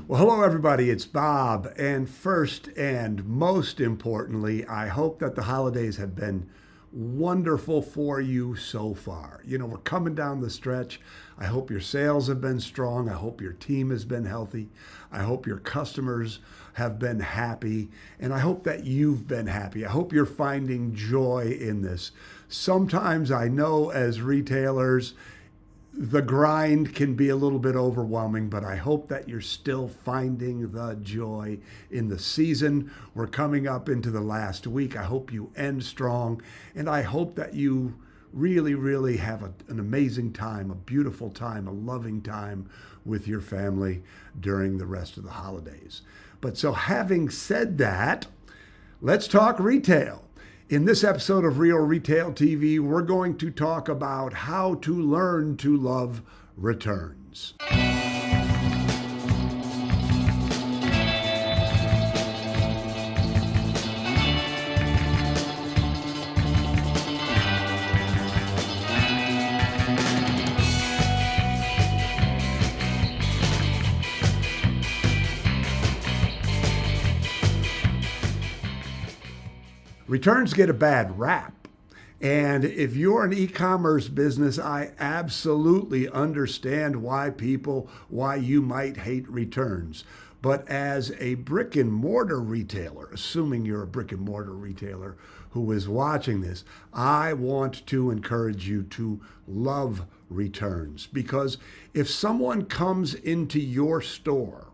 Well, hello, everybody. It's Bob. And first and most importantly, I hope that the holidays have been wonderful for you so far. You know, we're coming down the stretch. I hope your sales have been strong. I hope your team has been healthy. I hope your customers have been happy. And I hope that you've been happy. I hope you're finding joy in this. Sometimes I know as retailers, the grind can be a little bit overwhelming, but I hope that you're still finding the joy in the season. We're coming up into the last week. I hope you end strong, and I hope that you really have an amazing time, a beautiful time, a loving time with your family during the rest of the holidays. But so having said that, let's talk retail. In this episode of Real Retail TV, we're going to talk about how to learn to love returns. Returns get a bad rap. And if you're an e-commerce business, I absolutely understand why you might hate returns. But as a brick and mortar retailer, assuming you're a brick and mortar retailer who is watching this, I want to encourage you to love returns. Because if someone comes into your store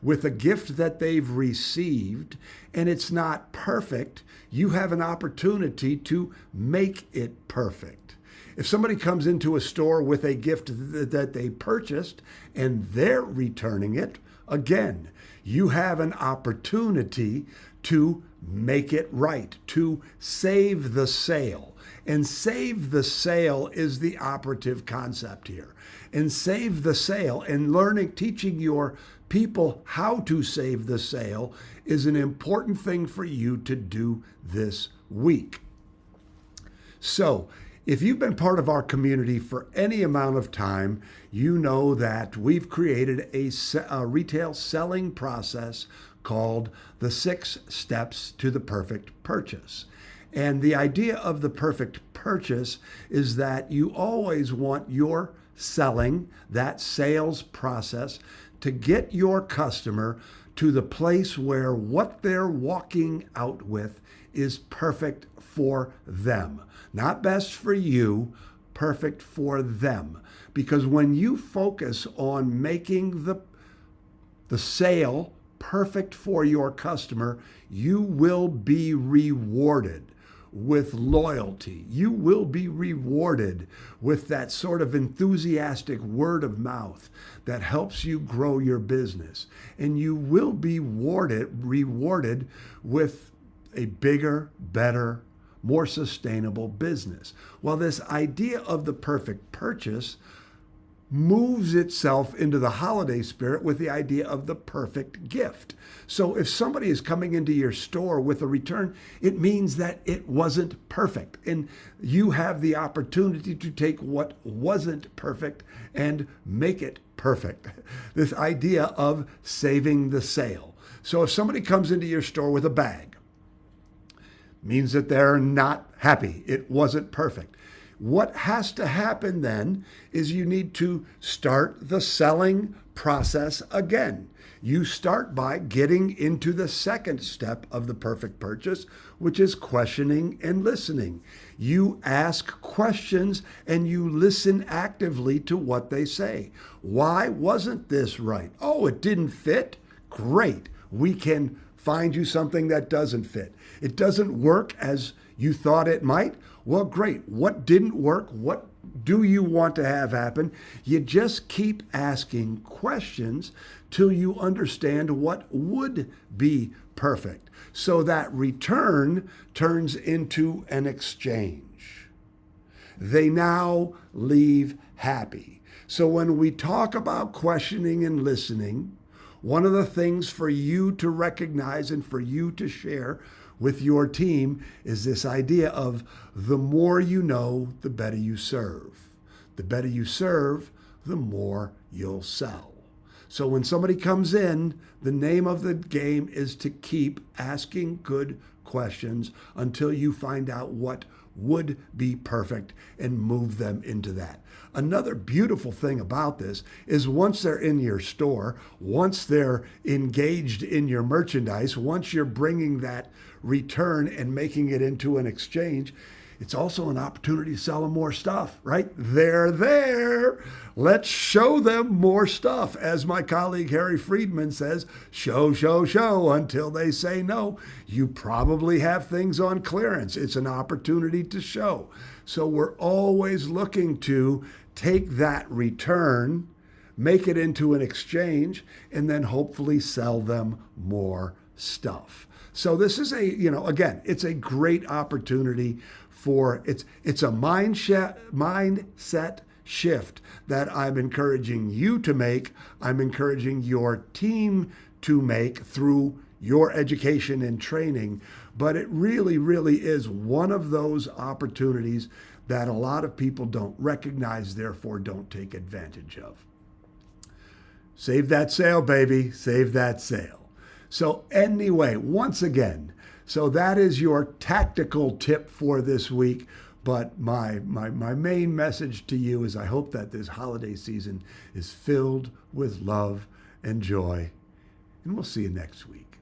with a gift that they've received and it's not perfect, you have an opportunity to make it perfect. If somebody comes into a store with a gift that they purchased and they're returning it, again, you have an opportunity to make it right, to save the sale. And save the sale is the operative concept here. And save the sale and teaching your people how to save the sale is an important thing for you to do this week. So, if you've been part of our community for any amount of time, you know that we've created a retail selling process called the 6 Steps to the Perfect Purchase. And the idea of the perfect purchase is that you always want your selling, that sales process, to get your customer to the place where what they're walking out with is perfect for them. Not best for you, perfect for them. Because when you focus on making the sale perfect for your customer, you will be rewarded with loyalty. You will be rewarded with that sort of enthusiastic word of mouth that helps you grow your business. And you will be rewarded with a bigger, better, more sustainable business. Well, this idea of the perfect purchase moves itself into the holiday spirit with the idea of the perfect gift. So if somebody is coming into your store with a return, it means that it wasn't perfect. And you have the opportunity to take what wasn't perfect and make it perfect. This idea of saving the sale. So if somebody comes into your store with a bag, means that they're not happy. It wasn't perfect. What has to happen then is you need to start the selling process again. You start by getting into the second step of the perfect purchase, which is questioning and listening. You ask questions and you listen actively to what they say. Why wasn't this right? Oh, it didn't fit? Great. We can find you something that doesn't fit. It doesn't work as you thought it might? Well, great. What didn't work? What do you want to have happen? You just keep asking questions till you understand what would be perfect. So that return turns into an exchange. They now leave happy. So when we talk about questioning and listening, one of the things for you to recognize and for you to share with your team is this idea of the more you know, the better you serve. The better you serve, the more you'll sell. So when somebody comes in, the name of the game is to keep asking good questions until you find out what would be perfect and move them into that. Another beautiful thing about this is once they're in your store, once they're engaged in your merchandise, once you're bringing that return and making it into an exchange, it's also an opportunity to sell them more stuff, right? They're there. Let's show them more stuff. As my colleague Harry Friedman says, show, show, show until they say no. You probably have things on clearance. It's an opportunity to show. So we're always looking to take that return, make it into an exchange, and then hopefully sell them more stuff. So this is again, it's a great opportunity for it's a mindset shift that I'm encouraging you to make. I'm encouraging your team to make through your education and training. But it really, really is one of those opportunities that a lot of people don't recognize, therefore don't take advantage of. Save that sale, baby. Save that sale. So anyway, once again, so that is your tactical tip for this week. But my main message to you is I hope that this holiday season is filled with love and joy. And we'll see you next week.